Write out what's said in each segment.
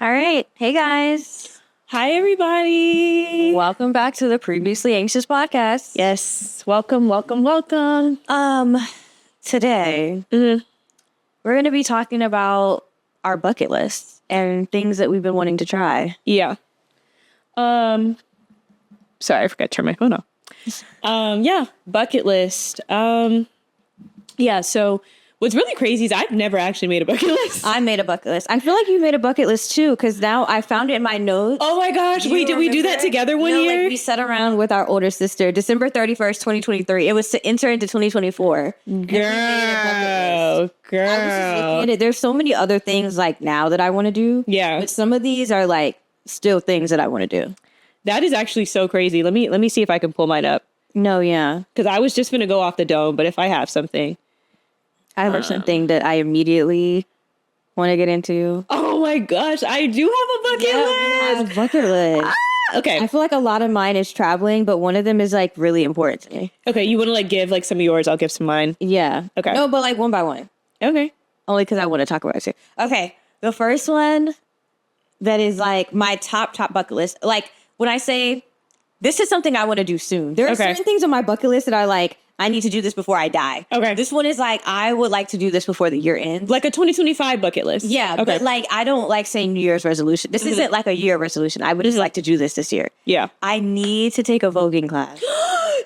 All right. Hey, guys. Hi, everybody. Welcome back to the Previously Anxious podcast. Yes. Welcome. Today, we're going to be talking about our bucket lists and things that we've been wanting to try. Yeah. Sorry, I forgot to turn my phone off. Bucket list. So what's really crazy is I've never actually made a bucket list. I made a bucket list. I feel like you made a bucket list too, because now I found it in my notes. Oh my gosh. Wait, did we do that together one year? Like we sat around with our older sister, December 31st, 2023. It was to enter into 2024. Girl. I was just looking at it. There's so many other things like now that I want to do. Yeah. But some of these are like still things that I want to do. That is actually so crazy. Let me see if I can pull mine up. No, yeah. Because I was just going to go off the dome, but if I have something. I have something that I immediately want to get into. Oh my gosh, I do have a bucket list. We have a bucket list. Okay. I feel like a lot of mine is traveling, but one of them is like really important to me. Okay, you want to like give like some of yours? I'll give some mine. Yeah. Okay. No, but like one by one. Okay. Only because I want to talk about it too. Okay. The first one that is like my top bucket list. Like when I say this is something I want to do soon, there are certain things on my bucket list that are like, I need to do this before I die. Okay. This one is like, I would like to do this before the year ends. Like a 2025 bucket list. Yeah. Okay. But like, I don't like saying New Year's resolution. This isn't like a year resolution. I would just like to do this year. Yeah. I need to take a voguing class.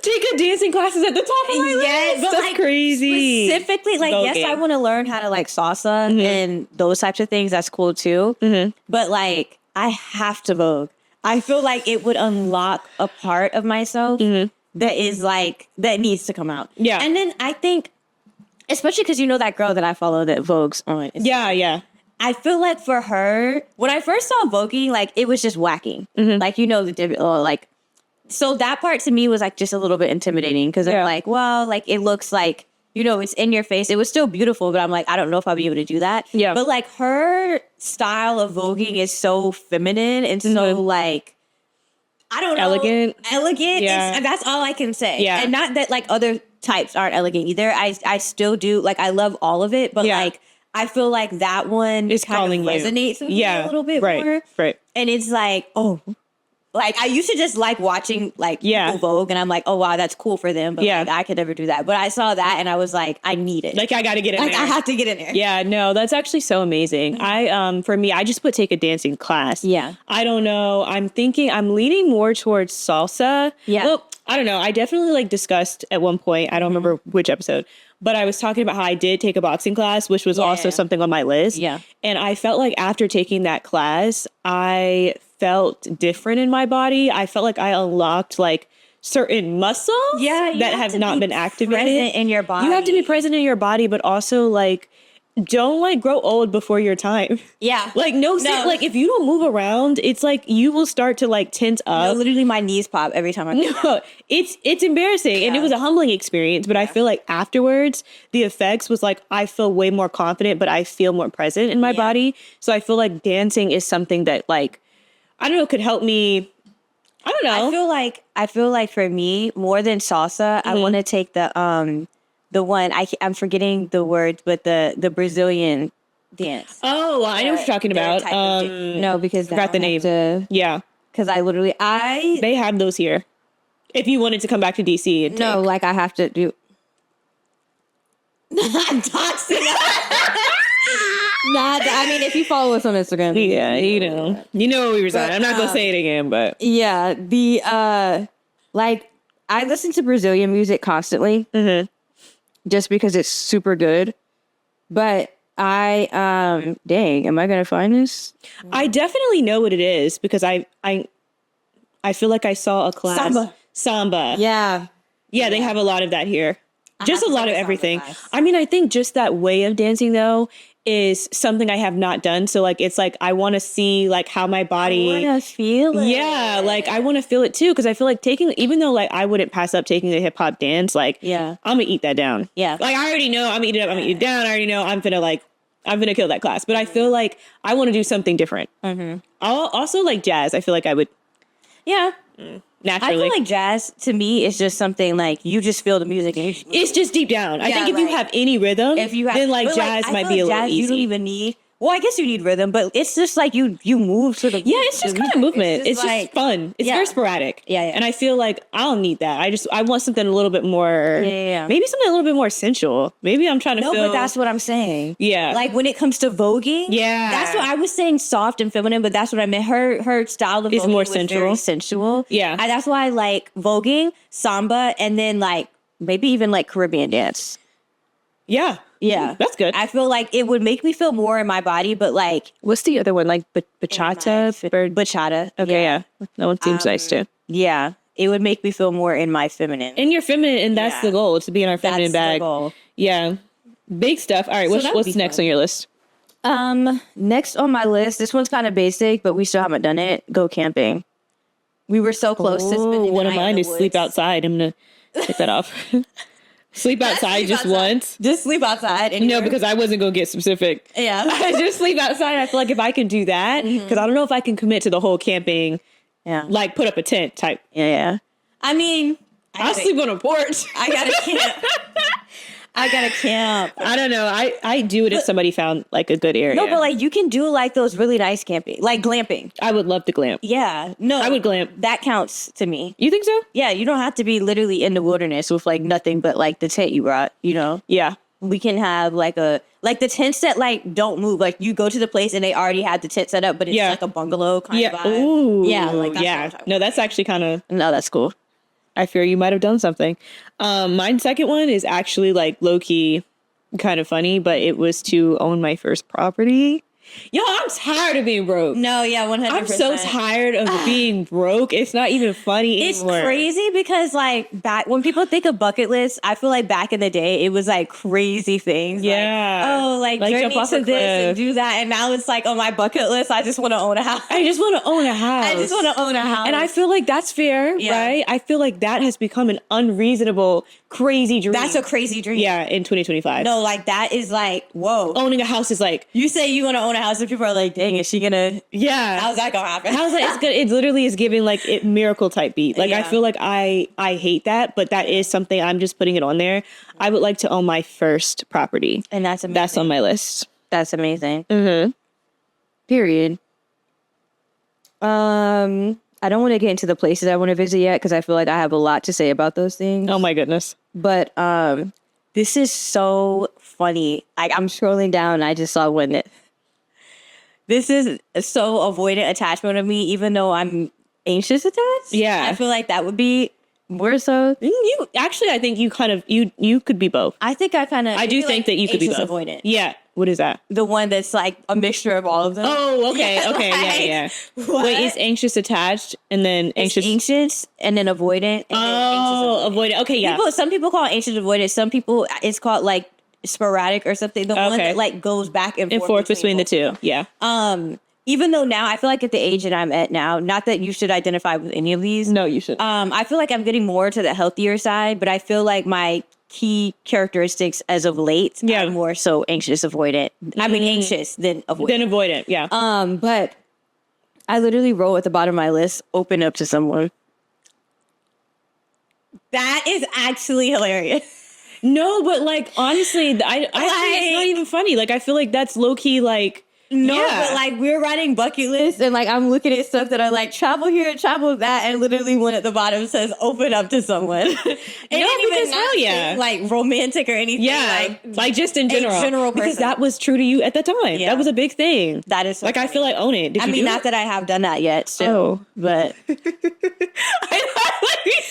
Take a dancing classes at the top of my list. That's like, crazy. Specifically, like, voguing. Yes, I want to learn how to like salsa and those types of things. That's cool too. But like, I have to vogue. I feel like it would unlock a part of myself that is like, that needs to come out. Yeah. And then I think, especially because you know that girl that I follow that vogues on Instagram. Yeah. I feel like for her, when I first saw voguing, like it was just whacking. Like, you know, so that part to me was like just a little bit intimidating because I'm like, well, like it looks like, you know, it's in your face. It was still beautiful, but I'm like, I don't know if I'll be able to do that. Yeah. But like her style of voguing is so feminine and so like, I don't know. Elegant. Yeah. That's all I can say. Yeah. And not that like other types aren't elegant either. I still do. Like I love all of it, but like I feel like that one is kind of resonates with me a little bit more. Right. And it's like, oh, like I used to just like watching like people Vogue and I'm like, oh wow, that's cool for them. But like, I could never do that. But I saw that and I was like, I need it. Like I got to get in there. I have to get in there. Yeah, no, that's actually so amazing. For me, I just put take a dancing class. Yeah. I don't know. I'm leaning more towards salsa. Yeah. Well, I don't know. I definitely like discussed at one point, I don't remember which episode, but I was talking about how I did take a boxing class, which was also something on my list. Yeah. And I felt like after taking that class, I felt different in my body. I felt like I unlocked like certain muscles that have not been activated in your body. You have to be present in your body, but also like don't like grow old before your time. Yeah. Like like if you don't move around, it's like you will start to like tense up. No, literally my knees pop every time I go. It's embarrassing and it was a humbling experience, but I feel like afterwards the effects was like I feel way more confident, but I feel more present in my body. So I feel like dancing is something that like I don't know, could help me. I don't know. I feel like for me, more than salsa, I want to take the one I'm forgetting the word, but the Brazilian dance. Oh, I know what you're talking about. No, because forgot the name. Yeah, because they have those here. If you wanted to come back to DC, like I have to do. I'm toxic. I mean, if you follow us on Instagram, you know what we were saying. I'm not gonna say it again, but like I listen to Brazilian music constantly, just because it's super good. But am I gonna find this? I definitely know what it is because I feel like I saw a class. Samba. Yeah, they have a lot of that here. Just a lot of everything. I mean, I think just that way of dancing though is something I have not done. So like, it's like, I want to see like how my body. I want to feel it. Yeah. Like I want to feel it too. Cause I feel like even though like I wouldn't pass up taking the hip hop dance, like I'm going to eat that down. Yeah. Like I already know I'm eating it up. I'm going to eat it down. I already know I'm going to kill that class, but I feel like I want to do something different. Also like jazz. I feel like I would. Yeah. Naturally. I feel like jazz to me is just something like you just feel the music. And it's just deep down. I think if you have any rhythm, then like jazz might be a little easy. You don't even need Well, I guess you need rhythm, but it's just like you move to the it's just kind of movement. It's just like, fun. It's very sporadic. Yeah. And I feel like I don't need that. I want something a little bit more. Maybe something a little bit more sensual. Maybe I'm trying to feel. No, but that's what I'm saying. Yeah. Like when it comes to voguing. Yeah. That's what I was saying, soft and feminine, but that's what I meant. Her style of is voguing more was sensual. very sensual. Yeah. And that's why I like voguing, samba, and then like maybe even like Caribbean dance. Yeah. Yeah. That's good. I feel like it would make me feel more in my body, but like... What's the other one? Like bachata? Bachata. Okay, yeah. That one seems nice too. Yeah. It would make me feel more in my feminine. In your feminine, and that's the goal, to be in our feminine bag. The goal. Yeah. Big stuff. All right, what's next on your list? Next on my list, this one's kind of basic, but we still haven't done it. Go camping. We were so close to spending one the of night mine in the is sleep woods. outside. I'm going to take that off. Sleep outside just once. Just sleep outside. Anywhere. No, because I wasn't going to get specific. Yeah. I just sleep outside. I feel like if I can do that, because I don't know if I can commit to the whole camping, like put up a tent type. Yeah. I mean, I'll sleep on a porch. I got to camp. I got to camp. I don't know. I do it if somebody found like a good area. No, but like you can do like those really nice camping, like glamping. I would love to glamp. Yeah. No. I would glamp. That counts to me. You think so? Yeah. You don't have to be literally in the wilderness with like nothing but like the tent you brought, you know? Yeah. We can have like the tents that like don't move. Like you go to the place and they already have the tent set up, but it's like a bungalow kind of vibe. Ooh. Yeah. Like No, that's actually kind of... No, that's cool. I fear you might have done something. My second one is actually like low-key kind of funny, but it was to own my first property. Yo, I'm tired of being broke. No, yeah, 100%. I'm so tired of being broke. It's not even funny anymore. It's crazy because like back when people think of bucket lists, I feel like back in the day it was like crazy things. Yeah. Like jump journey off to a this cliff. and do that, and now it's like on my bucket list. I just want to own a house. I just want to own a house. I just want to own a house, and I feel like that's fair, right? I feel like that has become an unreasonable, crazy dream. That's a crazy dream. Yeah, in 2025. No, like that is like whoa. Owning a house is like You say you want to own a house, and people are like, "Dang, is she gonna? Yeah, How's that gonna happen?" How's that? It's good. It literally is giving like it miracle type beat. Like I feel like I hate that, but that is something I'm just putting it on there. I would like to own my first property, And that's amazing. that's on my list. That's amazing. Mm-hmm. Period. I don't want to get into the places I want to visit yet because I feel like I have a lot to say about those things. Oh my goodness. But this is so funny. Like I'm scrolling down and I just saw one that this is so avoidant attachment of me, even though I'm anxious attached. Yeah. I feel like that would be more so. You actually, I think you kind of you could be both. I think I kind of. I do think that you could be both. Anxious avoidant. Yeah. What is that? The one that's like a mixture of all of them. Oh, okay, Yeah, okay, like, yeah. what? Wait, is anxious attached and then anxious? Anxious and then avoidant. And then anxious Avoidant. Okay, yeah. Some people call it anxious avoidant. Some people it's called like sporadic or something. The one that like goes back and forth between the two. Yeah. Even though now I feel like at the age that I'm at now, not that you should identify with any of these. No, you should. I feel like I'm getting more to the healthier side, but I feel like my key characteristics as of late are more so anxious avoidant. I mean anxious than avoidant. Then avoidant, yeah. But I literally wrote at the bottom of my list, open up to someone. That is actually hilarious. No, but like honestly, I think it's not even funny. Like I feel like that's low key like No, but like we're writing bucket lists and like I'm looking at stuff that are like travel here, travel that, and literally one at the bottom says open up to someone. And because hell yeah. Like romantic or anything. Yeah, like just in general. Person. Because that was true to you at the time. Yeah. That was a big thing. That is so like funny. I feel like own it. Did you do not it? that I have done that yet. Still, but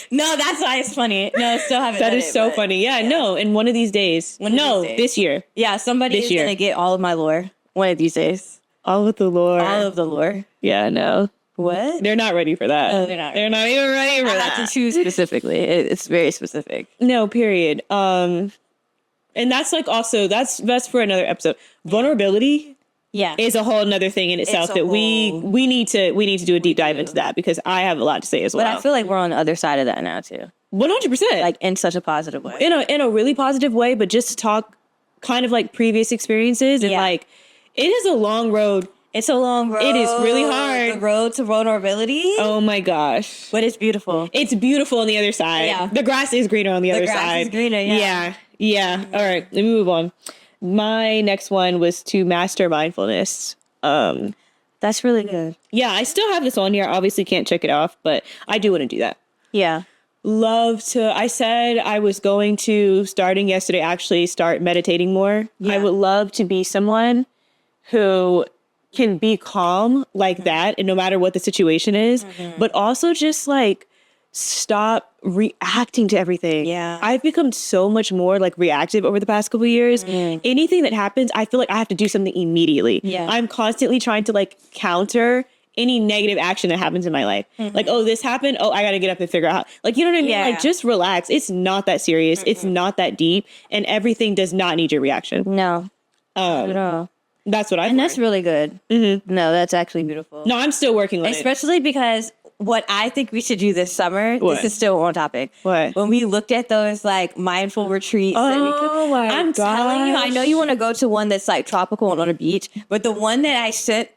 no, that's why it's funny. No, I still haven't. That done is so funny. Yeah, no. And one of these days. This year. Yeah, somebody is gonna get all of my lore. One of these days. All of the lore. All of the lore. Yeah, no. What? They're not ready for that. No, they're not. They're not even ready for that. I have to choose specifically. It's very specific. No, period. And that's like also that's for another episode. Vulnerability is a whole nother thing in itself that we need to do a deep dive into that because I have a lot to say as well. But I feel like we're on the other side of that now too. 100%. Like in such a positive way. In a really positive way, but just to talk kind of like previous experiences and like it is a long road. It's a long road. It is really hard. The road to vulnerability. Oh my gosh. But it's beautiful. It's beautiful on the other side. Yeah. The grass is greener on the other side. The grass is greener, yeah. Yeah. All right. Let me move on. My next one was to master mindfulness. That's really good. Yeah, I still have this on here. Obviously can't check it off, but I do want to do that. Yeah. I said I was going to, starting yesterday, actually start meditating more. Yeah. I would love to be someone who can be calm like that, and no matter what the situation is, but also just like stop reacting to everything. Yeah. I've become so much more like reactive over the past couple of years. Anything that happens, I feel like I have to do something immediately. Yeah. I'm constantly trying to like counter any negative action that happens in my life. Like, oh, this happened. Oh, I got to get up and figure out how. Like, you know what I mean? Yeah. Like, just relax. It's not that serious. It's not that deep. And everything does not need your reaction. No. Not at all. That's what I And that's really good. No, that's actually beautiful. No, I'm still working on it. Especially because what I think we should do this summer, What? this is still on topic. What? When we looked at those like mindful retreats. Oh my I'm telling you, I know you want to go to one that's like tropical and on a beach, but the one that I sent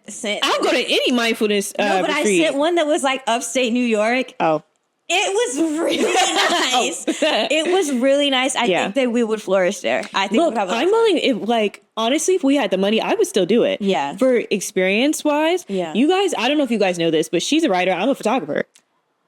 I'll go to any mindfulness no, but retreat. I sent one that was like upstate New York. Oh. It was really nice. It was really nice. I think that we would flourish there. I think Look, we'd have I'm willing, if, like, honestly, if we had the money, I would still do it. Yeah. For experience-wise, Yeah. you guys, I don't know if you guys know this, but she's a writer. I'm a photographer.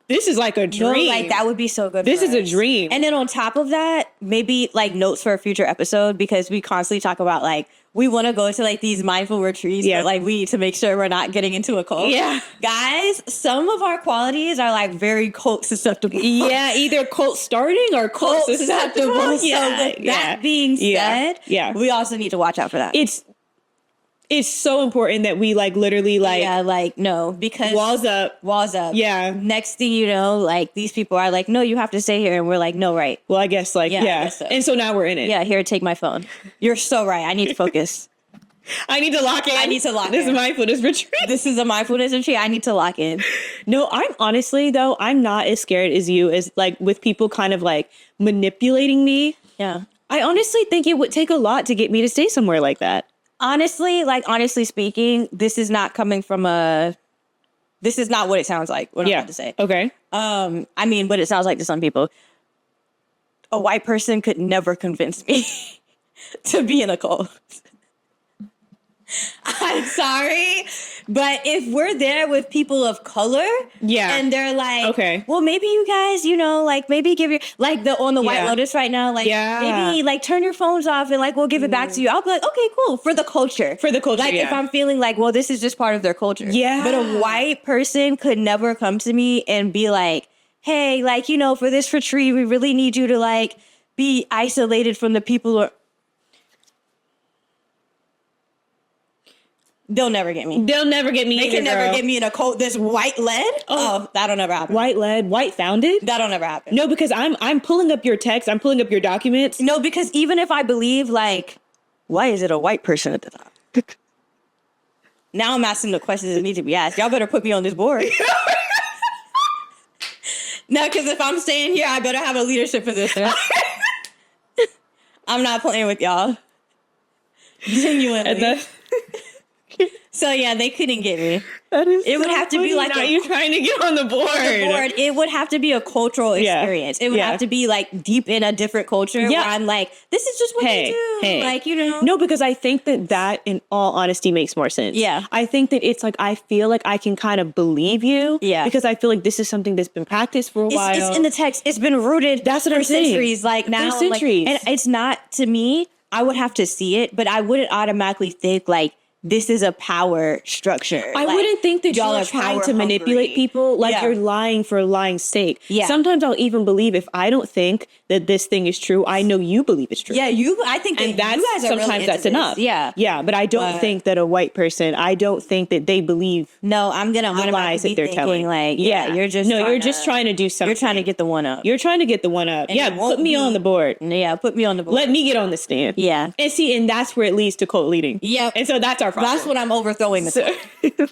This is like a dream. No, like that would be so good. This for is a us. dream. And then on top of that, maybe like notes for a future episode, because we constantly talk about like we want to go to like these mindful retreats, but like we need to make sure we're not getting into a cult. Yeah. Guys, some of our qualities are like very cult susceptible. Yeah, either cult starting or cult susceptible. So with that being said, we also need to watch out for that. It's so important that we like literally like no, because walls up. Yeah. Next thing you know, like these people are like, no, you have to stay here, and we're like, no, right. Well, I guess like I guess so. And so now we're in it. Yeah, here, take my phone. You're so right. I need to focus. I need to lock in. This is mindfulness retreat. This is a mindfulness retreat. I need to lock in. No, I'm honestly though, I'm not as scared as you as like with people kind of like manipulating me. Yeah. I honestly think it would take a lot to get me to stay somewhere like that. Honestly speaking, this is not coming from this is not what it sounds like, what I'm about to say. Okay. I mean, what it sounds like to some people. A white person could never convince me to be in a cult. I'm sorry, but if we're there with people of color, and they're like, okay, well, maybe you guys, you know, like maybe give your like on the White Lotus right now, like maybe like turn your phones off and like we'll give it back to you. I'll be like, okay, cool, for the culture, Like if I'm feeling like, well, this is just part of their culture, But a white person could never come to me and be like, hey, like you know, for this retreat, we really need you to like be isolated from the people or. They'll never get me. They'll never get me. They can never get me in a cult. This white lead. Oh, that'll never happen. White lead, white founded. That'll never happen. No, because I'm pulling up your text. I'm pulling up your documents. No, because even if I believe, like, why is it a white person at the top? Now I'm asking the questions that need to be asked. Y'all better put me on this board. No, because if I'm staying here, I better have a leadership position. I'm not playing with y'all. Genuinely. So yeah, they couldn't get me. It would have to be like you trying to get on the board. It would have to be a cultural experience. It would have to be like deep in a different culture where I'm like, this is just what they do. Like, you know. No, because I think that in all honesty makes more sense. Yeah. I think that it's like I feel like I can kind of believe you. Yeah. Because I feel like this is something that's been practiced for a while. It's in the text. It's been rooted. That's what I'm saying. Centuries. Like now, for centuries. and it's not, to me, I would have to see it, but I wouldn't automatically think like, this is a power structure. I wouldn't think that y'all are trying to manipulate people. Like you're lying for lying's sake. Yeah. Sometimes I'll even believe if I don't think that this thing is true, I know you believe it's true. Yeah, I think that you guys are sometimes really that's enough. Yeah. Yeah, but I don't think that a white person, I don't think that they believe I'm gonna the lies that they're telling. Like, you're just trying to do something. You're trying to get the one up. You're trying to get the one up. And put me on the board. Yeah, put me on the board. Let me get on the stand. Yeah. And see, and that's where it leads to cult leading. Yeah. And so that's our problem. That's what I'm overthrowing the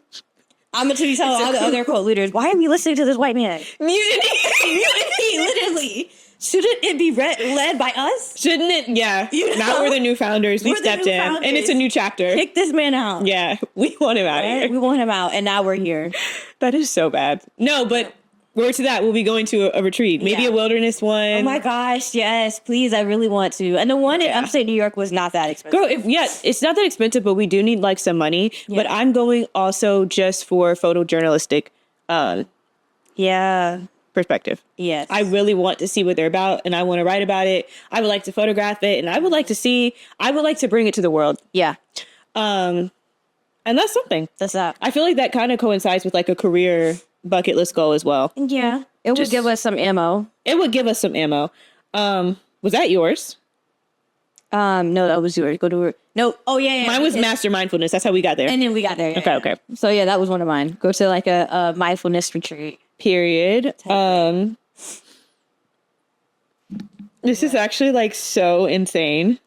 I'm going to be telling all the other cult leaders, why are we listening to this white man? Mutiny, literally. Shouldn't it be led by us? Shouldn't it? Yeah. Now we're the new founders. We stepped in. And it's a new chapter. Kick this man out. Yeah. We want him out here. We want him out. And now we're here. That is so bad. No, but Word to that. We'll be going to a retreat. Maybe a wilderness one. Oh my gosh, yes, please. I really want to. And the one in upstate New York was not that expensive. Girl, it's not that expensive, but we do need like some money. Yeah. But I'm going also just for photojournalistic perspective. Yes. I really want to see what they're about, and I want to write about it. I would like to photograph it, and I would like to bring it to the world. Yeah. And that's something. That's that. I feel like that kind of coincides with like a career bucket list goal as well. Yeah. It would give us some ammo. It would give us some ammo. Was that yours? No, that was yours. Go to her. No. Oh, yeah. Mine was master mindfulness. That's how we got there. And then we got there. Yeah, okay. So yeah, that was one of mine. Go to like a mindfulness retreat. Period. This is actually like so insane.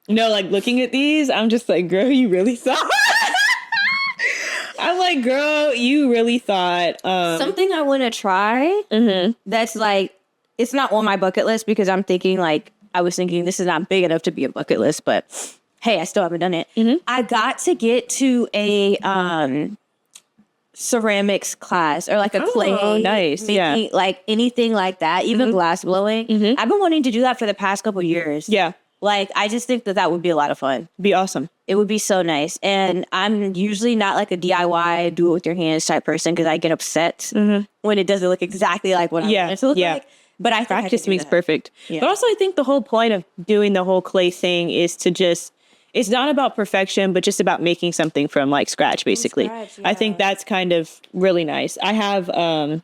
No, like looking at these, I'm just like, girl, you really thought. I'm like, girl, you really thought. Something I want to try. That's like, it's not on my bucket list because I was thinking this is not big enough to be a bucket list, but hey, I still haven't done it. I got to get to a ceramics class or like a clay. Nice. Making, like anything like that, even glass blowing. I've been wanting to do that for the past couple years. Yeah. Like, I just think that would be a lot of fun. Be awesome. It would be so nice. And I'm usually not like a DIY, do it with your hands type person because I get upset when it doesn't look exactly like what I want it to look like. But I think practice makes perfect. Yeah. But also I think the whole point of doing the whole clay thing is to just, it's not about perfection, but just about making something from like scratch, basically. I think that's kind of really nice. I have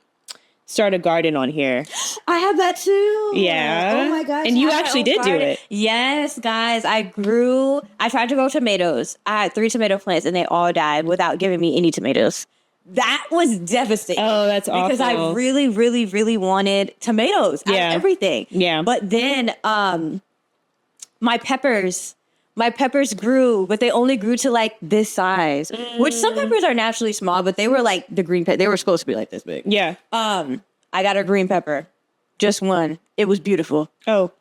start a garden on here. I have that too. Yeah. Oh my gosh. And you actually did do it. Yes, guys. I tried to grow tomatoes. I had 3 tomato plants and they all died without giving me any tomatoes. That was devastating. Oh, that's awful. Because I really, really, really wanted tomatoes. Yeah. Everything. Yeah. But then my peppers grew, but they only grew to like this size, which some peppers are naturally small, but they were like the green pepper. They were supposed to be like this big. Yeah. I got a green pepper, just one. It was beautiful. Oh.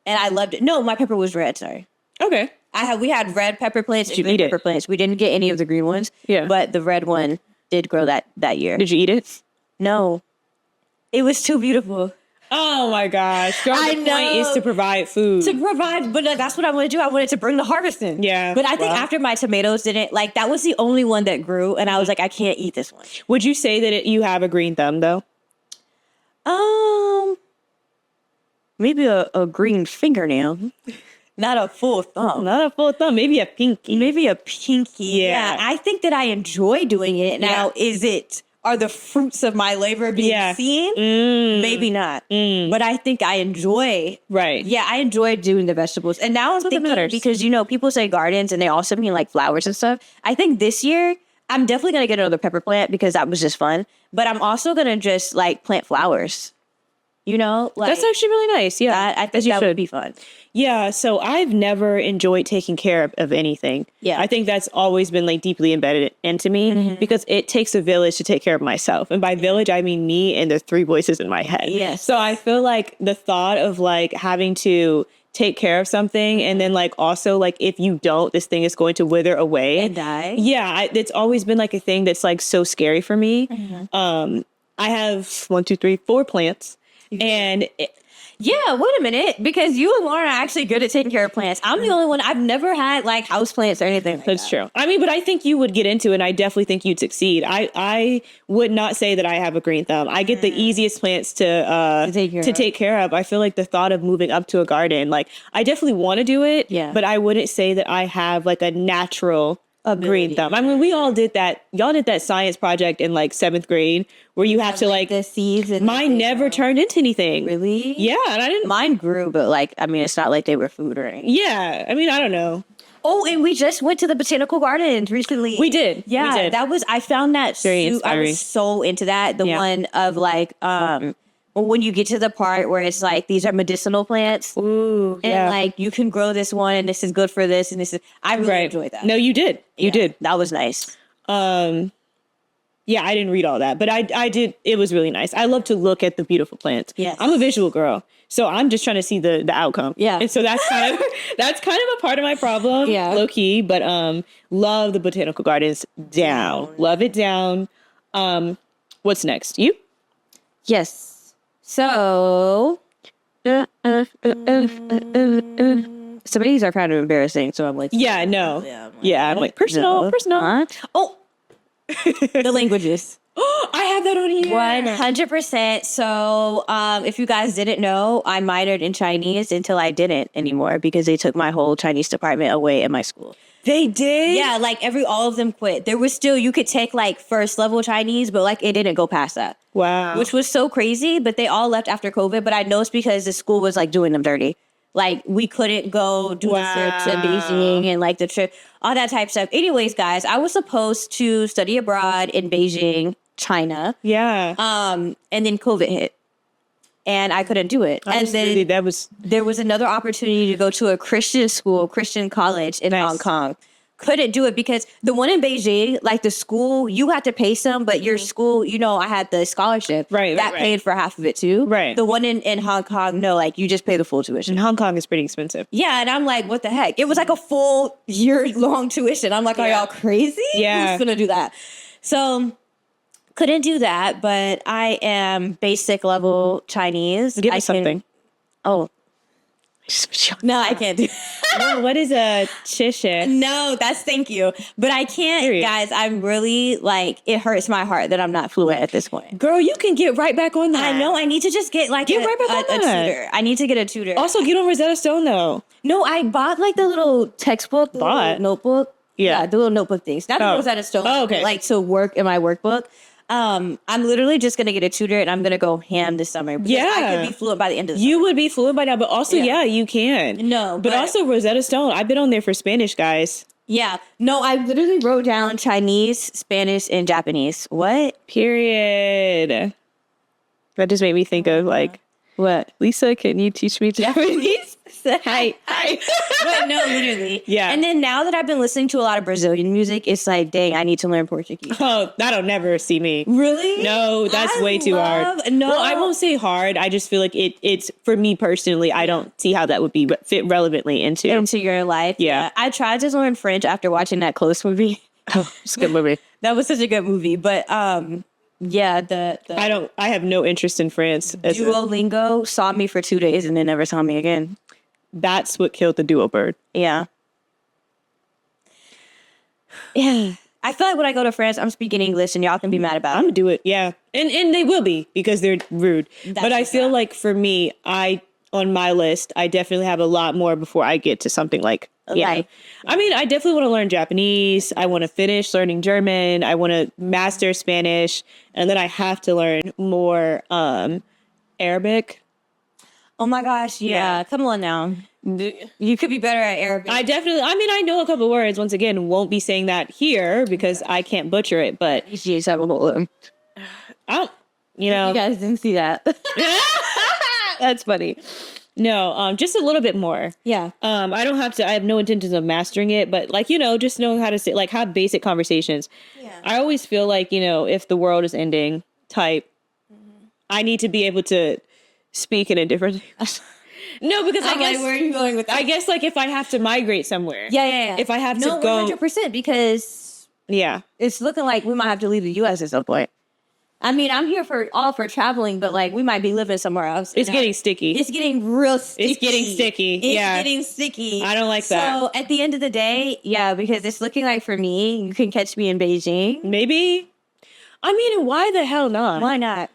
And I loved it. No, my pepper was red. Sorry. Okay. We had red pepper plants and green pepper plants. We didn't get any of the green ones. Yeah. But the red one did grow that year. Did you eat it? No. It was too beautiful. Oh my gosh. The point is to provide food. But that's what I want to do. I wanted to bring the harvest in. Yeah. But I think after my tomatoes didn't, like, that was the only one that grew. And I was like, I can't eat this one. Would you say that you have a green thumb, though? Maybe a green fingernail. Not a full thumb. Maybe a pinky. Yeah. I think that I enjoy doing it. Now, are the fruits of my labor being seen? Maybe not. But I think I enjoy. Right. Yeah, I enjoy doing the vegetables. And now I'm thinking, because, people say gardens and they also mean like flowers and stuff. I think this year, I'm definitely going to get another pepper plant because that was just fun. But I'm also going to just like plant flowers. Like, that's actually really nice. Yeah. I think that would be fun. Yeah, so I've never enjoyed taking care of anything. Yeah. I think that's always been like deeply embedded into me because it takes a village to take care of myself. And by village, I mean me and the 3 voices in my head. Yes. So I feel like the thought of like having to take care of something and then like also like if you don't, this thing is going to wither away. And die. Yeah, it's always been like a thing that's like so scary for me. I have 4 plants. And wait a minute, because you and Lauren are actually good at taking care of plants. I'm the only one. I've never had like house plants or anything like that. That's true. I mean, but I think you would get into it, and I definitely think you'd succeed. I would not say that I have a green thumb. I get the easiest plants to take care of. I feel like the thought of moving up to a garden, like I definitely want to do it, but I wouldn't say that I have like a natural green thumb. I mean, we all did that. Y'all did that science project in like 7th grade where you have to like the seeds. And mine never turned into anything. Really? Yeah, and I didn't. Mine grew, but like, I mean, it's not like they were food or anything. Yeah, I mean, I don't know. Oh, and we just went to the botanical gardens recently. We did. Yeah, we did. I found that very inspiring. I was so into that. The one of like, when you get to the part where it's like, these are medicinal plants. Ooh, and like, you can grow this one and this is good for this and this is, I really enjoyed that. No, you did. You did. That was nice. Yeah, I didnof read all that, but I did. It was really nice. I love to look at the beautiful plants. Yes. I'm a visual girl, so I'm just trying to see the outcome. Yeah. And so that's kind of a part of my problem, low key, but love the botanical gardens down. Love it down. What's next? You? Yes. So some of these are kind of embarrassing. So I'm like, Yeah, no. I'm like, personal. What? Oh, the languages. I have that on here. 100%. So, if you guys didn't know, I minored in Chinese until I didn't anymore because they took my whole Chinese department away at my school. They did? Yeah, like all of them quit. There was still, you could take like first level Chinese, but like it didn't go past that. Wow. Which was so crazy, but they all left after COVID. But I know it's because the school was like doing them dirty. Like we couldn't go do the trip to Beijing and like the trip, all that type of stuff. Anyways, guys, I was supposed to study abroad in Beijing, China. Yeah. And then COVID hit. And I couldn't do it. Honestly, and then there was another opportunity to go to a Christian school, Christian college in Hong Kong. Couldn't do it because the one in Beijing, like the school, you had to pay some, but your school, you know, I had the scholarship. That paid for half of it too. Right. The one in Hong Kong, no, like you just pay the full tuition. And Hong Kong is pretty expensive. Yeah, and I'm like, what the heck? It was like a full year-long tuition. I'm like, are y'all crazy? Yeah. Who's gonna do that? So couldn't do that, but I am basic level Chinese. Give us something. Oh. No, I can't do No, what is a chisha? No, that's thank you. But I can't, guys, I'm really like, it hurts my heart that I'm not fluent at this point. Girl, you can get right back on that. I know, I need to just get like a tutor. I need to get a tutor. Also, get on Rosetta Stone though. No, I bought like the little textbook, the little notebook. Yeah, the little notebook things. Not the Rosetta Stone. Oh, okay. Like to work in my workbook. I'm literally just gonna get a tutor and I'm gonna go ham this summer. I could be fluent by the end of the summer. You would be fluent by now, but also you can. No, but also Rosetta Stone. I've been on there for Spanish, guys. Yeah. No, I literally wrote down Chinese, Spanish, and Japanese. What? Period. That just made me think of like, what? Lisa, can you teach me Japanese? Hi. But no, literally. Yeah. And then now that I've been listening to a lot of Brazilian music, it's like, dang, I need to learn Portuguese. Oh, that'll never see me. Really? No, that's way too hard. No. Well, I won't say hard. I just feel like it's for me personally, I don't see how that would be fit relevantly into your life. Yeah. I tried to learn French after watching that Close movie. Oh, it's a good movie. That was such a good movie. But yeah, I have no interest in France. Duolingo saw me for 2 days and then never saw me again. That's what killed the duo bird. Yeah. Yeah. I feel like when I go to France, I'm speaking English and y'all can be mad about it. I'm gonna do it, yeah. And they will be because they're rude. But I feel like for me, on my list, I definitely have a lot more before I get to something like I mean, I definitely want to learn Japanese. I want to finish learning German. I want to master Spanish. And then I have to learn more Arabic. Oh my gosh, yeah. Come on now. You could be better at Arabic. I know a couple words. Once again, won't be saying that here because I can't butcher it, but you guys didn't see that. That's funny. No, just a little bit more. Yeah. I have no intentions of mastering it, but like, just knowing how to say, like, have basic conversations. Yeah. I always feel like, if the world is ending I need to be able to speak in a different No, because I guess, where are you going with that? I guess like if I have to migrate somewhere. Yeah. If I have to go 100% because it's looking like we might have to leave the US at some point. I mean, I'm here for traveling, but like we might be living somewhere else. It's getting sticky. It's getting real sticky. It's getting sticky. It's getting sticky. I don't like that. So at the end of the day, because it's looking like for me, you can catch me in Beijing. Maybe. I mean, why the hell not? Why not?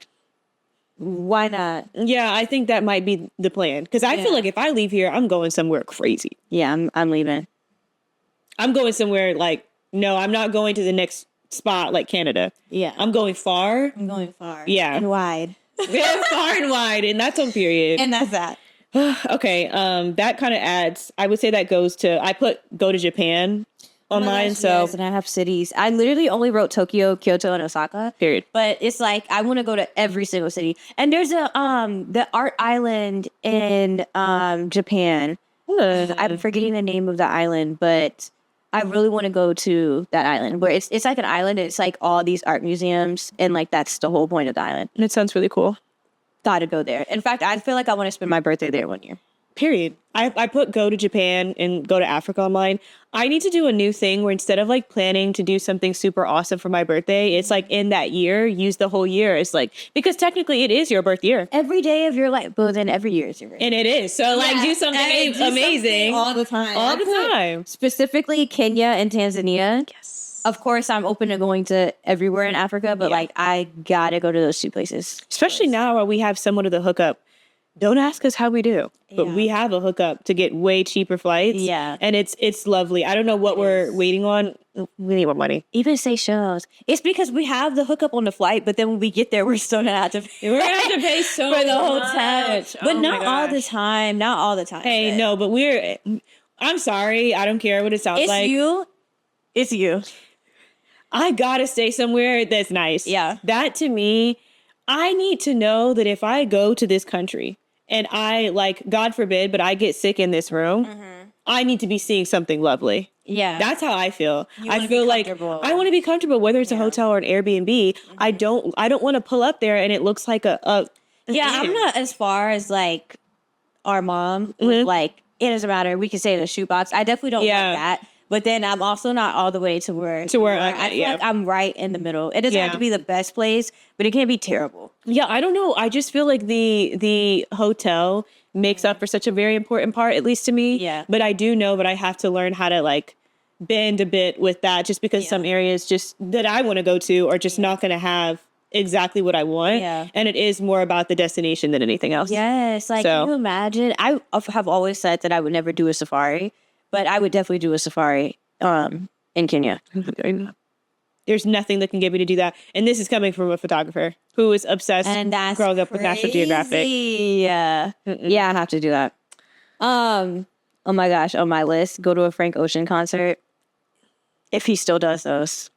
Why not? Yeah, I think that might be the plan. Because I feel like if I leave here, I'm going somewhere crazy. Yeah, I'm leaving. I'm going somewhere like, no, I'm not going to the next spot like Canada. Yeah. I'm going far. I'm going far. Yeah. And wide. Yeah, far and wide. And that's on period. And that's that. Okay. That kind of adds, I would say that goes to, I go to Japan on mine. Gosh, so yes, and I have cities. I literally only wrote Tokyo, Kyoto, and Osaka. Period. But it's like I want to go to every single city. And there's the art island in Japan. I'm forgetting the name of the island, but I really want to go to that island where it's like an island. And it's like all these art museums, and like that's the whole point of the island. And it sounds really cool. Thought to go there. In fact, I feel like I want to spend my birthday there one year. Period. I put go to Japan and go to Africa on mine. I need to do a new thing where instead of like planning to do something super awesome for my birthday, it's like in that year, use the whole year. It's like, because technically it is your birth year. Every day of your life, but then every year is your birthday. And it is. So like do something amazing. All the time. All the time. Specifically Kenya and Tanzania. Yes. Of course, I'm open to going to everywhere in Africa, but like I gotta go to those two places. Especially now where we have somewhat of the hookup. Don't ask us how we do, but we have a hookup to get way cheaper flights. Yeah. And it's lovely. I don't know what we're waiting on. We need more money. Even Seychelles. It's because we have the hookup on the flight, but then when we get there, we're still gonna have to pay. We're gonna have to pay so for the whole much. time. But not all the time. Not all the time. Hey, no, but I'm sorry. I don't care what it sounds like. It's you. I gotta stay somewhere that's nice. Yeah. That to me, I need to know that if I go to this country and I like, God forbid, but I get sick in this room, I need to be seeing something lovely. Yeah. That's how I feel. I feel like I want to be comfortable, whether it's a hotel or an Airbnb. I don't want to pull up there and it looks like I'm not as far as like our mom. Like, it doesn't matter. We can stay in a shoebox. I definitely don't want that. But then I'm also not all the way to where I feel like I'm right in the middle. It doesn't have to be the best place, but it can't be terrible. Yeah, I don't know. I just feel like the hotel makes up for such a very important part, at least to me. Yeah. But I do know that I have to learn how to like bend a bit with that, just because some areas just that I want to go to are just not going to have exactly what I want. Yeah. And it is more about the destination than anything else. Yes. Like, can you imagine? I have always said that I would never do a safari, but I would definitely do a safari in Kenya. There's nothing that can get me to do that. And this is coming from a photographer who is obsessed and that's growing up with National Geographic. Yeah. Yeah, I have to do that. Oh my gosh, on my list, go to a Frank Ocean concert. If he still does those.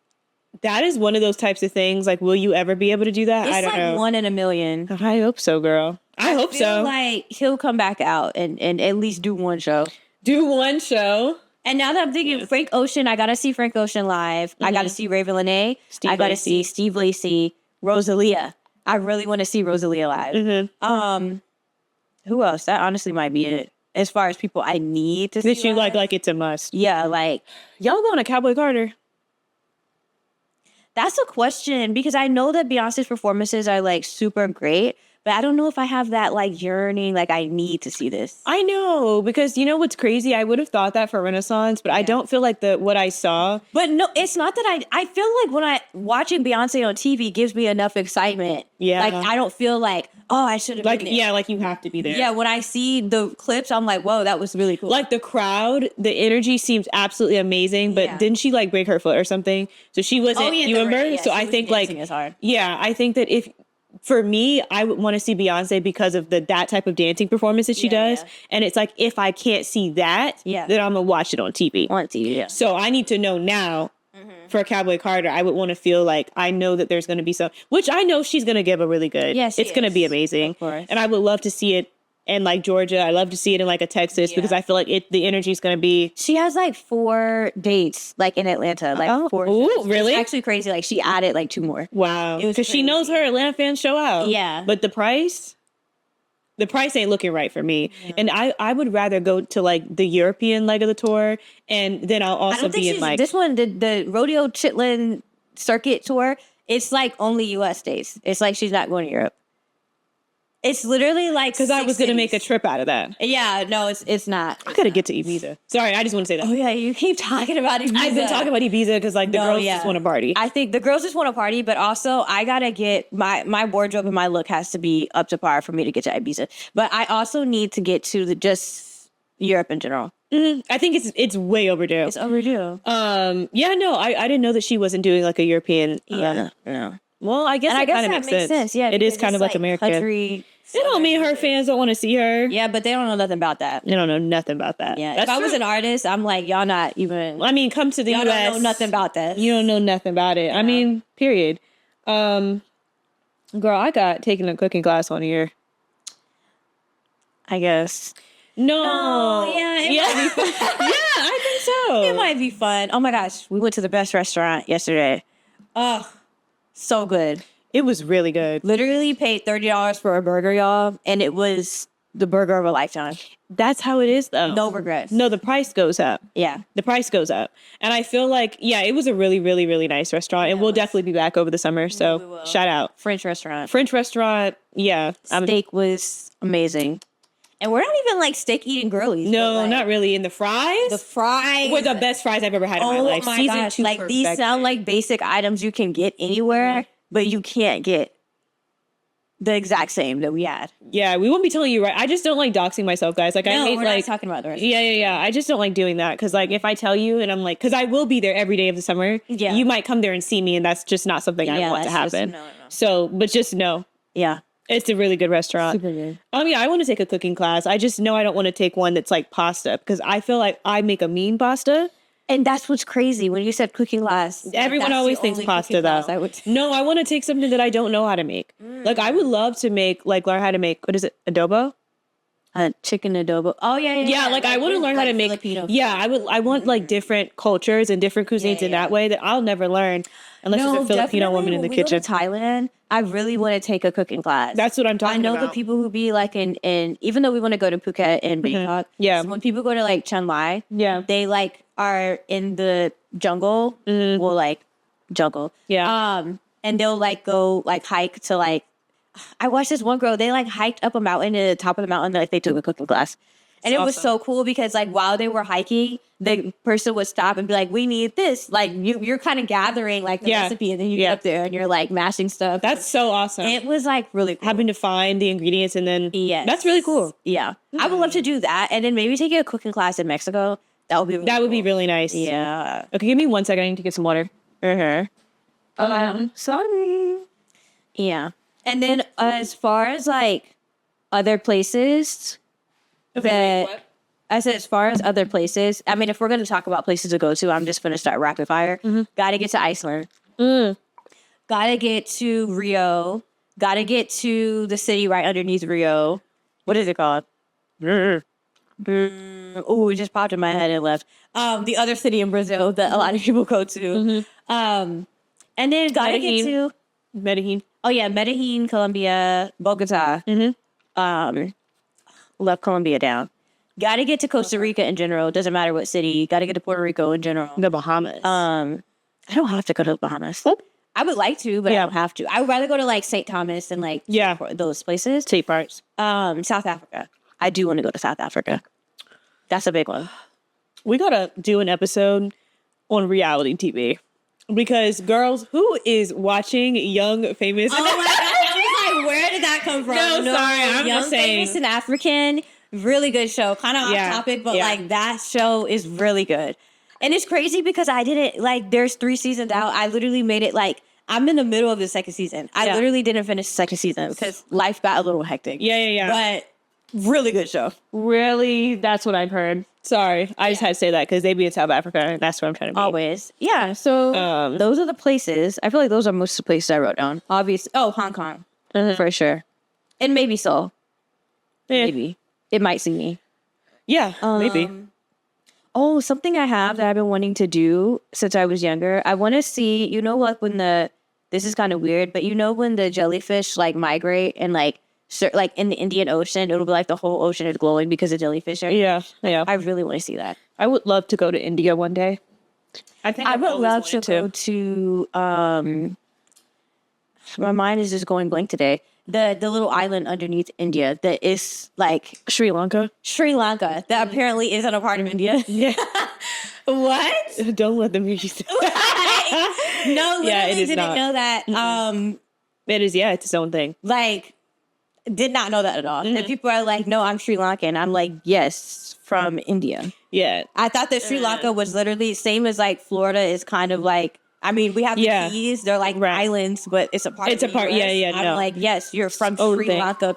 That is one of those types of things. Like, will you ever be able to do that? It's I don't know. 1 in a million. I hope so, girl. I hope so. I feel like he'll come back out and at least do one show. Do one show. And now that I'm thinking Frank Ocean, I gotta see Frank Ocean live. I gotta see Raven Lenae. I gotta see Steve Lacy, Rosalia. I really want to see Rosalia live. Who else? That honestly might be it. As far as people I need to see. That you like it's a must. Yeah, like y'all going to Cowboy Carter? That's a question because I know that Beyonce's performances are like super great, but I don't know if I have that like yearning, like I need to see this. I know, because you know what's crazy? I would have thought that for Renaissance, but I don't feel like what I saw. But no, it's not that I feel like when watching Beyonce on TV gives me enough excitement. Yeah. Like I don't feel like, oh, I should have been there. Yeah, like you have to be there. Yeah, when I see the clips, I'm like, whoa, that was really cool. Like the crowd, the energy seems absolutely amazing, but didn't she like break her foot or something? So she wasn't, you remember? So I think like, I think that for me, I would want to see Beyonce because of that type of dancing performance that she does. Yeah. And it's like, if I can't see that, then I'm going to watch it on TV. On TV, yeah. So I need to know now for Cowboy Carter, I would want to feel like I know that there's going to be some, which I know she's going to give a really good. Yes, it's going to be amazing. Of course. And I would love to see it in like Georgia. I love to see it in like a Texas because I feel like the energy is going to be. She has like 4 dates like in Atlanta. Like 4. Ooh, really? It's actually crazy. Like she added like 2 more. Wow. Because she knows her Atlanta fans show out. Yeah. But the price ain't looking right for me. Yeah. And I would rather go to like the European leg of the tour. And then I'll also be in like. This one, the Rodeo Chitlin circuit tour, it's like only US days. It's like she's not going to Europe. It's literally like because I was going to make a trip out of that. Yeah, no, it's not. I got to get to Ibiza. Sorry, I just want to say that. Oh yeah, you keep talking about Ibiza. I've been talking about Ibiza because like the girls just want to party. I think the girls just want to party, but also I gotta get my wardrobe and my look has to be up to par for me to get to Ibiza. But I also need to get to just Europe in general. I think it's way overdue. It's overdue. Yeah, no, I didn't know that she wasn't doing like a European. No. Well, I guess that kind of makes sense. Yeah, it is kind of like American. Country. It don't mean her fans don't want to see her. Yeah, but they don't know nothing about that. They don't know nothing about that. Yeah, if I was an artist, I'm like, y'all not even. I mean, come to the y'all U.S. Don't know nothing about that. You don't know nothing about it. Yeah. I mean, period. Girl, I got taken a cooking class on here. I guess. No. Yeah, it might be fun. Yeah, I think so. It might be fun. Oh my gosh, we went to the best restaurant yesterday. Oh, so good. It was really good. Literally paid $30 for a burger, y'all, and it was the burger of a lifetime. That's how it is, though. No regrets. No, the price goes up. Yeah. The price goes up. And I feel like, yeah, it was a really, really, really nice restaurant. And we'll definitely be back over the summer. So shout out. French restaurant. Yeah. Steak was amazing. And we're not even like steak eating girlies. No, like, not really. And the fries? The fries were the best fries I've ever had in my life. Oh my gosh. Like these sound like basic items you can get anywhere, but you can't get the exact same that we had. Yeah, we won't be telling you, right? I just don't like doxing myself, guys. Like, I hate, we're like, not talking about the rest. Yeah. I just don't like doing that because, like, if I tell you and I'm like, because I will be there every day of the summer. Yeah. You might come there and see me, and that's just not something I want to happen. No. So, but just know. Yeah. It's a really good restaurant. Super good. Yeah, I want to take a cooking class. I just know I don't want to take one that's like pasta because I feel like I make a mean pasta. And that's what's crazy. When you said cooking class, everyone always thinks pasta, though. No, I want to take something that I don't know how to make. Like, I would love to make, like, learn how to make, what is it, adobo? Chicken adobo. Oh, yeah. Yeah, like I want to learn how to make, Filipino. Yeah, I want, like, different cultures and different cuisines in that way that I'll never learn unless there's a Filipino woman in the kitchen. When we go to Thailand, I really want to take a cooking class. That's what I'm talking about. I know the people who be, like, in even though we want to go to Phuket and Bangkok, so when people go to, like, Chiang Mai, they, like, are in the jungle, well, like, jungle. Yeah. And they'll, like, go, like, hike to, like, I watched this one girl, they, like, hiked up a mountain to the top of the mountain, like, they took a cooking class. And it was so cool because, like, while they were hiking, the person would stop and be like, we need this. Like, you're kind of gathering, like, the recipe, and then you get up there and you're, like, mashing stuff. That's so awesome. It was, like, really cool. Having to find the ingredients and then... Yes. That's really cool. Yeah. I would love to do that. And then maybe taking a cooking class in Mexico. That would be really cool. Be really nice. Yeah. Okay, give me 1 second. I need to get some water. Sorry. Yeah. And then as far as, like, other places... I said, as far as other places, I mean, if we're going to talk about places to go to, I'm just going to start rapid fire. Got to get to Iceland. Got to get to Rio. Got to get to the city right underneath Rio. What is it called? Oh, it just popped in my head and left. The other city in Brazil that a lot of people go to. And then got to get to... Medellin. Oh, yeah, Medellin, Colombia, Bogota. Left Colombia down. Got to get to Costa Rica in general. Doesn't matter what city. Got to get to Puerto Rico in general. The Bahamas. I don't have to go to the Bahamas. I would like to, but I don't have to. I would rather go to like St. Thomas and like those places. State parks. South Africa. I do want to go to South Africa. That's a big one. We got to do an episode on reality TV. Because, girls, who is watching Young, Famous? Oh, my God. I was like, where did that come from? No, sorry. I'm Young, just saying. Famous and African. Really good show. Kind of off topic, but like that show is really good. And it's crazy because I didn't, like, there's 3 seasons out. I literally made it, like, I'm in the middle of the second season. I literally didn't finish the second season because life got a little hectic. But really good show. Really? That's what I've heard. Sorry. I just had to say that because they be in South Africa and that's what I'm trying to be. Always. Yeah. So those are the places. I feel like those are most of the places I wrote down. Obviously. Oh, Hong Kong. For sure. And maybe Seoul. Maybe. It might see me. Yeah, maybe. Oh, something I have that I've been wanting to do since I was younger. I want to see, you know, like when this is kind of weird, but you know when the jellyfish like migrate and like in the Indian Ocean, it'll be like the whole ocean is glowing because of jellyfish. Yeah. I really want to see that. I would love to go to India one day. I would love to go to, my mind is just going blank today. The little island underneath India that is like Sri Lanka. That apparently isn't a part of India. Yeah. What? Don't let them hear you say that. No, literally didn't know that. It is, it's its own thing. Like, did not know that at all. And people are like, no, I'm Sri Lankan. I'm like, yes, from India. Yeah. I thought that Sri Lanka was literally same as like Florida is kind of like, I mean, we have the keys. They're like islands, but it's a part of the US. I'm like, yes, you're from Sri Lanka,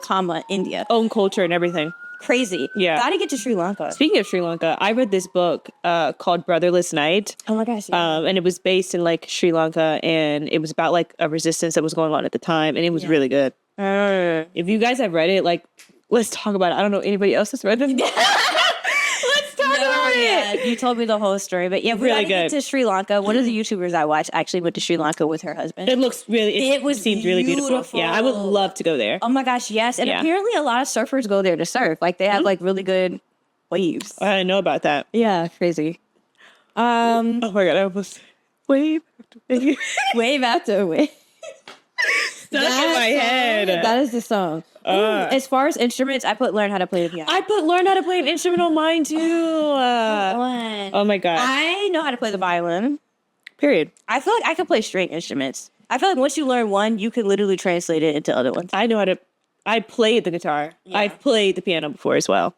India. Own culture and everything. Crazy. Yeah. Gotta get to Sri Lanka. Speaking of Sri Lanka, I read this book called Brotherless Night. Oh my gosh. And it was based in like Sri Lanka and it was about like a resistance that was going on at the time. And it was really good. If you guys have read it, like, let's talk about it. I don't know anybody else has read it. Let's talk about it. it. Yeah, you told me the whole story, but yeah, we Really gotta get good. to Sri Lanka. One of the YouTubers I watched actually went to Sri Lanka with her husband. It looks really. It seemed really beautiful. Yeah, I would love to go there. Oh my gosh, yes. And apparently a lot of surfers go there to surf. Like they have like really good waves. I didn't know about that. Yeah, crazy. Oh my god, I almost wave. Wave after wave. Stuck in my head. That is the song. As far as instruments, I put learn how to play the piano. I put learn how to play an instrument on mine too. Oh my god. I know how to play the violin. Period. I feel like I can play string instruments. I feel like once you learn one, you can literally translate it into other ones. I know how to. I played the guitar. Yeah. I've played the piano before as well.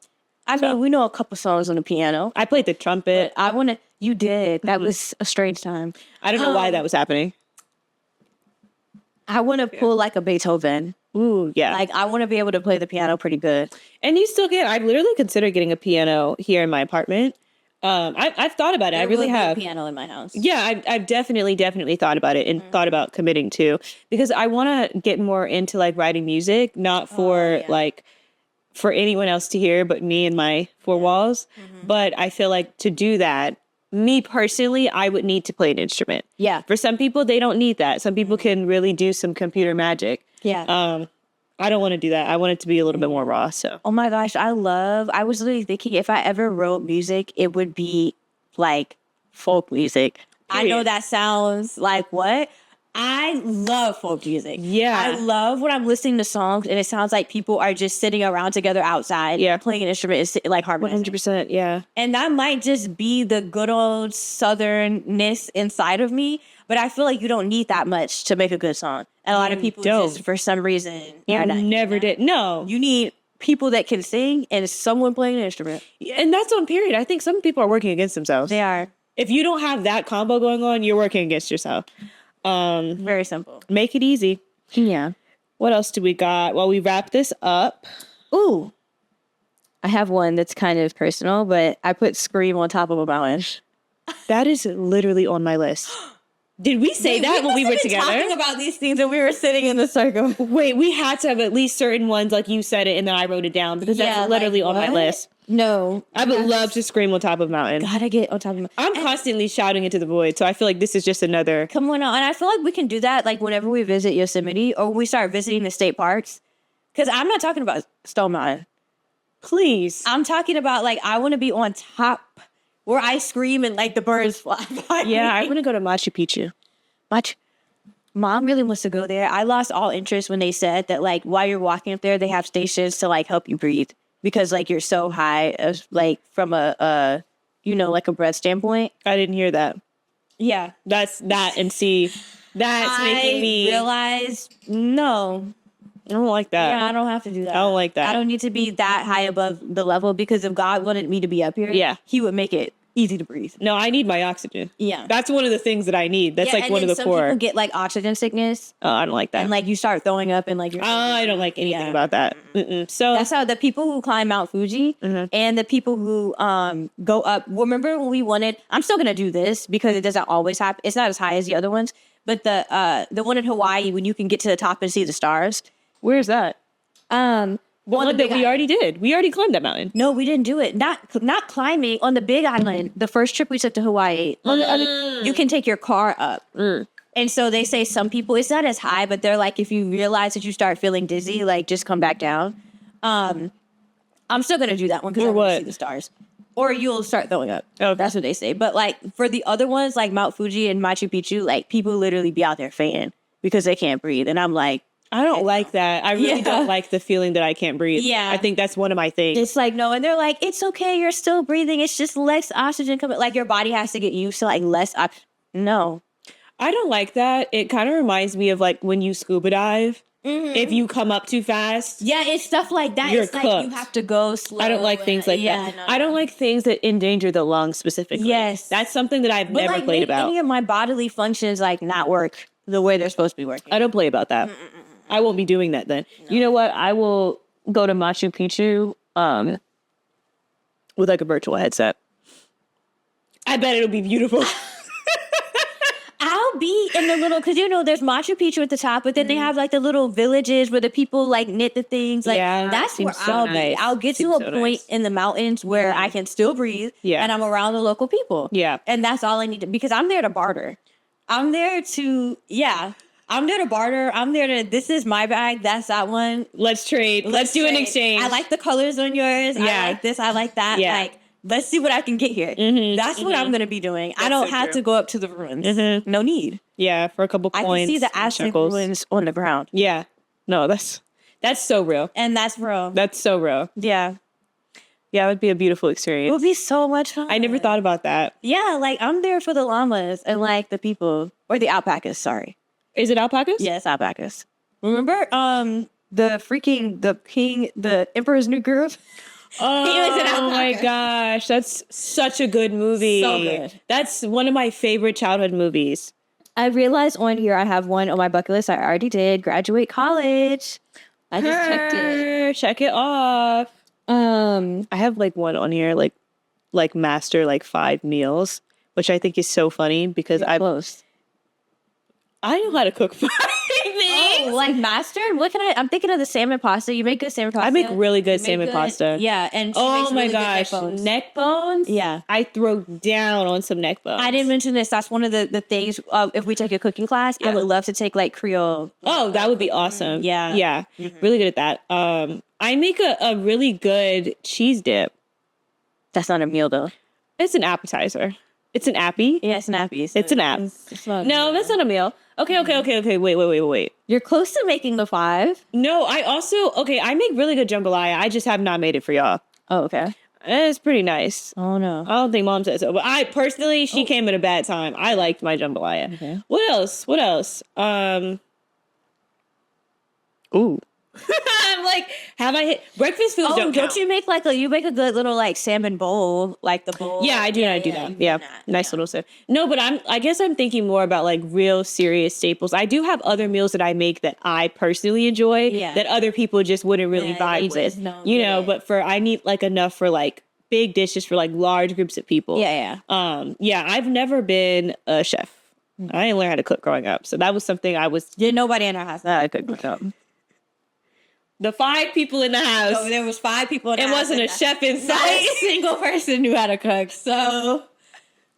I mean, we know a couple songs on the piano. I played the trumpet. I want to. You did. That was a strange time. I don't know why that was happening. I want to pull like a Beethoven. Ooh, yeah. Like I want to be able to play the piano pretty good. And you still can. I've literally considered getting a piano here in my apartment. I've thought about it. I really have. A piano in my house. Yeah, I've definitely thought about it and thought about committing to, because I want to get more into like writing music, not for like for anyone else to hear, but me and my four walls. But I feel like to do that, me personally, I would need to play an instrument. Yeah. For some people, they don't need that. Some people can really do some computer magic. Yeah. I don't want to do that. I want it to be a little bit more raw. So. Oh my gosh, I was literally thinking if I ever wrote music, it would be like folk music. Period. I know that sounds like what? I love folk music. Yeah. I love when I'm listening to songs and it sounds like people are just sitting around together outside playing an instrument and like harmonizing. 100%, yeah. And that might just be the good old southernness inside of me, but I feel like you don't need that much to make a good song. And a lot of people just, for some reason, never did. No. You need people that can sing and someone playing an instrument. And that's on period. I think some people are working against themselves. They are. If you don't have that combo going on, you're working against yourself. Very simple. Make it easy. Yeah. What else do we got? Well, we wrap this up. Ooh. I have one that's kind of personal, but I put Scream on top of a mountain. That is literally on my list. Did we say that when we were together? Talking about these things and we were sitting in the circle. Wait, we had to have at least certain ones, like you said it, and then I wrote it down because that's literally on my list. No. I would love to scream on top of a mountain. Gotta get on top of a mountain. I'm constantly shouting into the void, so I feel like this is just another... Come on. And I feel like we can do that like whenever we visit Yosemite or we start visiting the state parks. Because I'm not talking about Stone Mountain. Please. I'm talking about like I want to be on top where I scream and like the birds fly by. Yeah, I want to go to Machu Picchu. Mom really wants to go there. I lost all interest when they said that like while you're walking up there, they have stations to like help you breathe. Because like you're so high, like from a like a breath standpoint. I didn't hear that. Yeah, that's making me realize no, I don't like that. Yeah, I don't have to do that. I don't like that. I don't need to be that high above the level because if God wanted me to be up here, He would make it easy to breathe. No, I need my oxygen. Yeah, that's one of the things that I need. That's like one of the some core. People get like oxygen sickness. Oh, I don't like that. And like you start throwing up and like you're. I don't like anything about that. So that's how the people who climb Mount Fuji and the people who go up. Remember when we wanted? I'm still gonna do this because it doesn't always happen. It's not as high as the other ones, but the one in Hawaii when you can get to the top and see the stars. Where's that? One that we already did. We already climbed that mountain. No, we didn't do it. Not climbing on the Big Island. The first trip we took to Hawaii. You can take your car up. And so they say some people, it's not as high, but they're like, if you realize that you start feeling dizzy, like just come back down. I'm still going to do that one because I want to see the stars. Or you'll start throwing up. Oh, that's what they say. But like for the other ones, like Mount Fuji and Machu Picchu, like people literally be out there fainting because they can't breathe. And I'm like, I don't like that. I really don't like the feeling that I can't breathe. Yeah. I think that's one of my things. It's like, no. And they're like, it's okay. You're still breathing. It's just less oxygen coming. Like your body has to get used to like less oxygen. No. I don't like that. It kind of reminds me of like when you scuba dive. If you come up too fast. Yeah, it's stuff like that. You're it's cooked. like you have to go slow. I don't like things like that. No. I don't like things that endanger the lungs specifically. Yes. That's something that I've never played about. Any of my bodily functions like not work the way they're supposed to be working. I don't play about that. I won't be doing that then. No. You know what? I will go to Machu Picchu with like a virtual headset. I bet it'll be beautiful. I'll be And the little, because there's Machu Picchu at the top, but then they have like the little villages where the people like knit the things. Like that's where I'll be. I'll get to a point in the mountains where I can still breathe and I'm around the local people. Yeah. And that's all I need to, because I'm there to barter. I'm there to barter. I'm there to, this is my bag. That's that one. Let's trade. Let's do an exchange. I like the colors on yours. Yeah. I like this. I like that. Yeah. Like, let's see what I can get here. That's what I'm going to be doing. I don't have to go up to the ruins. No need. Yeah, for a couple points. I can see the Aztec ruins on the ground. Yeah. No, that's so real. And that's real. That's so real. Yeah. Yeah, it would be a beautiful experience. It would be so much fun. I never thought about that. Yeah, like I'm there for the llamas and like the people, or the alpacas, sorry. Is it alpacas? Yes, alpacas. Remember the Emperor's New Groove? Oh my gosh, that's such a good movie. So good. That's one of my favorite childhood movies. I realized on here I have one on my bucket list. I already did graduate college. I just checked it. Check it off. I have like one on here, like master like 5 meals, which I think is so funny because I know how to cook 5 things. Oh, like master? I'm thinking of the salmon pasta. You make good salmon pasta. I make really good salmon pasta. Yeah, and oh my gosh, neck bones. Yeah, I throw down on some neck bones. I didn't mention this. That's one of the things. If we take a cooking class, I would love to take like Creole. Oh, that would be awesome. Yeah, really good at that. I make a really good cheese dip. That's not a meal though. It's an appetizer. It's an appy. Yeah, it's an appy. So it's an app. No, that's not a meal. Okay. Wait. You're close to making the 5. No, I make really good jambalaya. I just have not made it for y'all. Oh, okay. It's pretty nice. Oh, no. I don't think Mom said so. But I personally, she came at a bad time. I liked my jambalaya. Okay. What else? Ooh. I'm like, have I hit breakfast foods? Don't you make you make a good little like salmon bowl, like the bowl? Yeah, I do. I do that. Yeah, nice little stuff. No, but I guess I'm thinking more about like real serious staples. I do have other meals that I make that I personally enjoy that other people just wouldn't really vibe with. But I need like enough for like big dishes for like large groups of people. Yeah. I've never been a chef. I didn't learn how to cook growing up, so that was something nobody in our house that I could cook up. The 5 people in the house. So there was 5 people in the house. It wasn't a chef in sight. Not a single person knew how to cook. So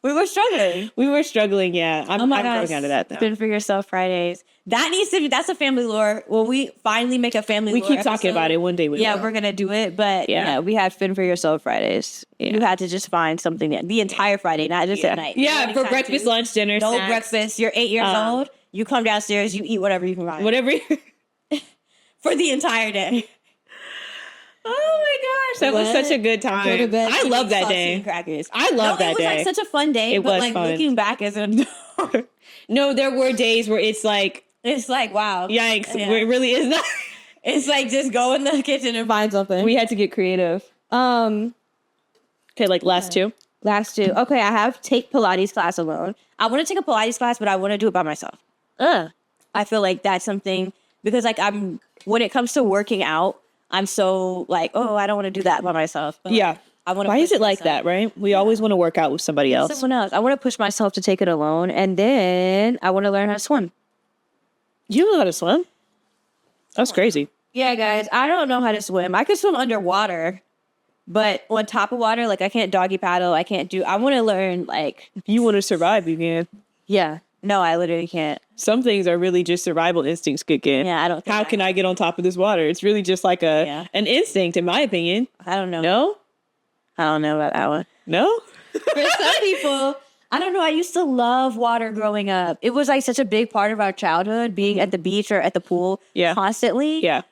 we were struggling. Yeah. I'm working out of that though. Spin for Yourself Fridays. That's a family lore. When we finally make a family lore We keep talking about it one day. We're going to do it. But we had Spin for Yourself Fridays. Yeah. You had to just find something the entire Friday, not just at night. Yeah, for breakfast, lunch, dinner, no snacks. Breakfast. You're 8 years old. You come downstairs, you eat whatever you can find. For the entire day. Oh my gosh, that was such a good time. Go to bed, I love that day. Crackers. I love that day. It was like such a fun day. It was like fun. Looking back as an adult. No, there were days where it's like wow. Yikes. Yeah. It really is not. It's like just go in the kitchen and find something. We had to get creative. Okay, like last two. Okay, I have take Pilates class alone. I want to take a Pilates class, but I want to do it by myself. I feel like that's something because like when it comes to working out, I'm so like, I don't want to do that by myself. But yeah. I want to. Why is it like that, right? We always want to work out with somebody else. Someone else. I want to push myself to take it alone. And then I want to learn how to swim. You know how to swim? That's crazy. Yeah, guys. I don't know how to swim. I can swim underwater. But on top of water, like I can't doggy paddle. I want to learn like. If you want to survive, you can. Yeah. No, I literally can't. Some things are really just survival instincts kick in. Yeah, I don't think How can I get on top of this water? It's really just like an instinct, in my opinion. I don't know. No? I don't know about that one. No? For some people, I don't know. I used to love water growing up. It was like such a big part of our childhood, being at the beach or at the pool constantly. Yeah.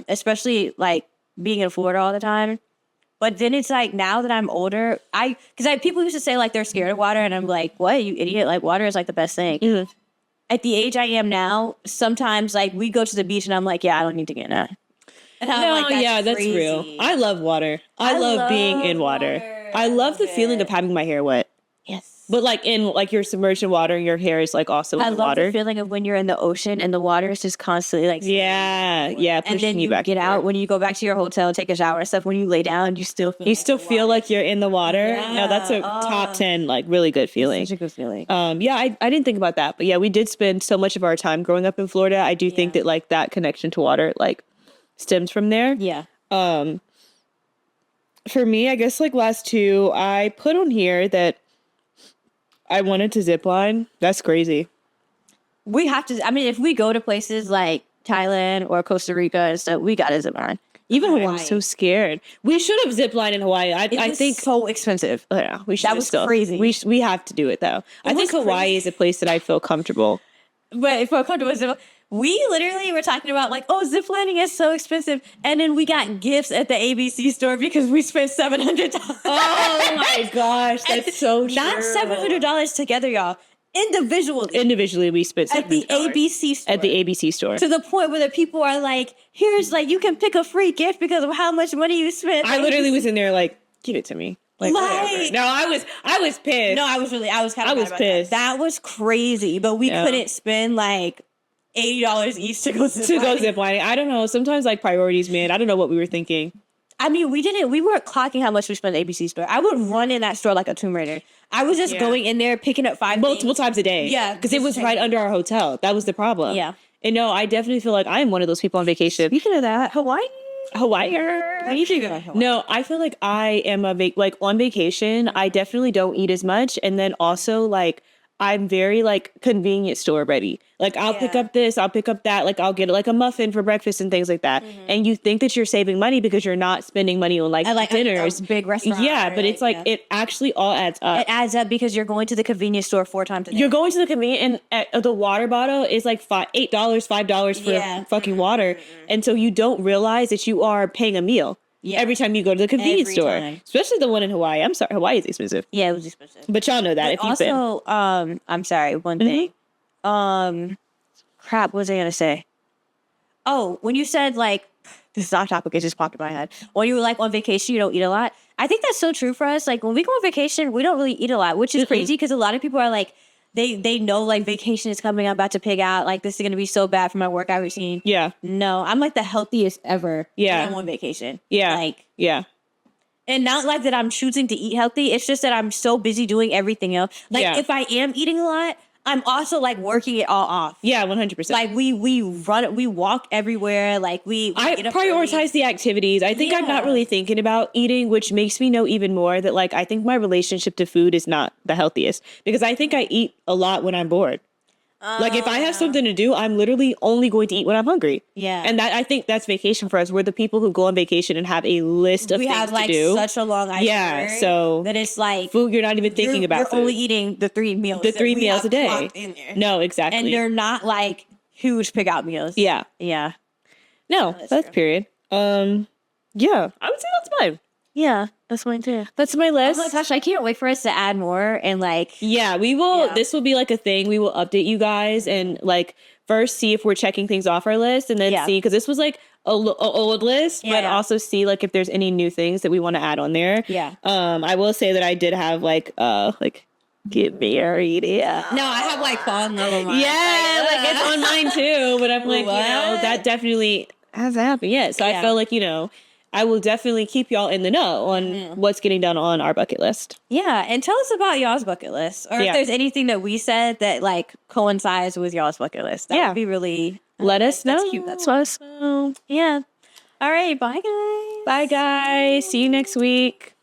Especially like being in Florida all the time. But then it's like now that I'm older, because people used to say like they're scared of water, and I'm like, what, you idiot? Like water is like the best thing. Mm-hmm. At the age I am now, sometimes like we go to the beach and I'm like, I don't need to get in that. That's real. I love water. I love being in water. I love the feeling of having my hair wet. Yes. But like in like you're submerged in water and your hair is like also in I the love water. the feeling of when you're in the ocean and the water is just constantly like Yeah, and then you back get out when you go back to your hotel, take a shower and stuff. When you lay down, you still feel like you're in the water. Yeah. No, that's a top 10 like really good feeling. such a good feeling. Yeah, I didn't think about that, but yeah, we did spend so much of our time growing up in Florida. I do think that like that connection to water like stems from there. Yeah. For me, I guess like last two, I put on here that I wanted to zip line. That's crazy. We have to. I mean, if we go to places like Thailand or Costa Rica and stuff, we got to zip line. Even Hawaii. I'm so scared. We should have zip lined in Hawaii. I think so expensive. Yeah, we should. That was crazy. We have to do it though. I think Hawaii is a place that I feel comfortable. But if we're comfortable with we literally were talking about like, oh, zip lining is so expensive, and then we got gifts at the ABC store because we spent $700. Oh my gosh, that's so true. Not $700 together, y'all. Individually, we spent at the ABC store. At the ABC store. To the point where the people are like, here's like, you can pick a free gift because of how much money you spent. I literally was in there like, give it to me. Like, whatever. No, I was pissed. No, I was pissed. That was crazy, but we couldn't spend like $80 each to go zip lining. I don't know. Sometimes like priorities, man. I don't know what we were thinking. I mean, we weren't clocking how much we spent at the ABC store. I would run in that store like a Tomb Raider. I was just going in there, picking up multiple times a day. Yeah. Because it was right under our hotel. That was the problem. Yeah. And no, I definitely feel like I am one of those people on vacation. Speaking of that, Hawaii. I need to go to Hawaii. No, I feel like I am like on vacation, I definitely don't eat as much. And then also like I'm very like convenience store ready. Like I'll pick up this, I'll pick up that. Like I'll get like a muffin for breakfast and things like that. Mm-hmm. And you think that you're saving money because you're not spending money on like dinners, a big restaurant. Yeah, but it's like it actually all adds up. It adds up because you're going to the convenience store 4 times a day. You're going to the convenience, and the water bottle is like $8, $5 for fucking water, and so you don't realize that you are paying a meal. Yeah. Every time you go to the convenience store, especially the one in Hawaii. I'm sorry, Hawaii is expensive. Yeah, it was expensive. But y'all know that. But if you've also, I'm sorry, one thing. Crap, what was I gonna say? Oh, when you said like, this is off topic, it just popped in my head. When you were like on vacation, you don't eat a lot. I think that's so true for us. Like when we go on vacation, we don't really eat a lot, which is crazy because a lot of people are like, they know like vacation is coming, I'm about to pig out. Like this is gonna be so bad for my workout routine. Yeah. No, I'm like the healthiest ever. Yeah. When I'm on vacation. Yeah. Like yeah. And not like that I'm choosing to eat healthy. It's just that I'm so busy doing everything else. Like if I am eating a lot, I'm also like working it all off. Yeah, 100%. Like we walk everywhere. Like I prioritize the activities. I think I'm not really thinking about eating, which makes me know even more that like I think my relationship to food is not the healthiest because I think I eat a lot when I'm bored. Like if I have something to do, I'm literally only going to eat when I'm hungry. Yeah. And that I think that's vacation for us. We're the people who go on vacation and have a list of things to do. We have like such a long itinerary. Yeah. So that it's like food you're not even thinking about. You're only eating the 3 meals. The 3 meals a day. In there. No, exactly. And they're not like huge pick out meals. Yeah. Yeah. No, that's period. Yeah. I would say that's mine. Yeah, that's mine too. That's my list. Oh my gosh, I can't wait for us to add more and like. Yeah, we will. Yeah. This will be like a thing. We will update you guys and like first see if we're checking things off our list and then see because this was like a old list, but also see like if there's any new things that we want to add on there. Yeah. I will say that I did have like get married. Yeah. No, I have like fall in love with mine. Yeah, like it's on mine too. But I'm like, that definitely has happened. Yeah. So I felt like I will definitely keep y'all in the know on what's getting done on our bucket list. Yeah, and tell us about y'all's bucket list. Or if there's anything that we said that like coincides with y'all's bucket list. That would be really... Let us know. That's cute. That's us. Yeah. All right, bye guys. Bye guys. See you next week.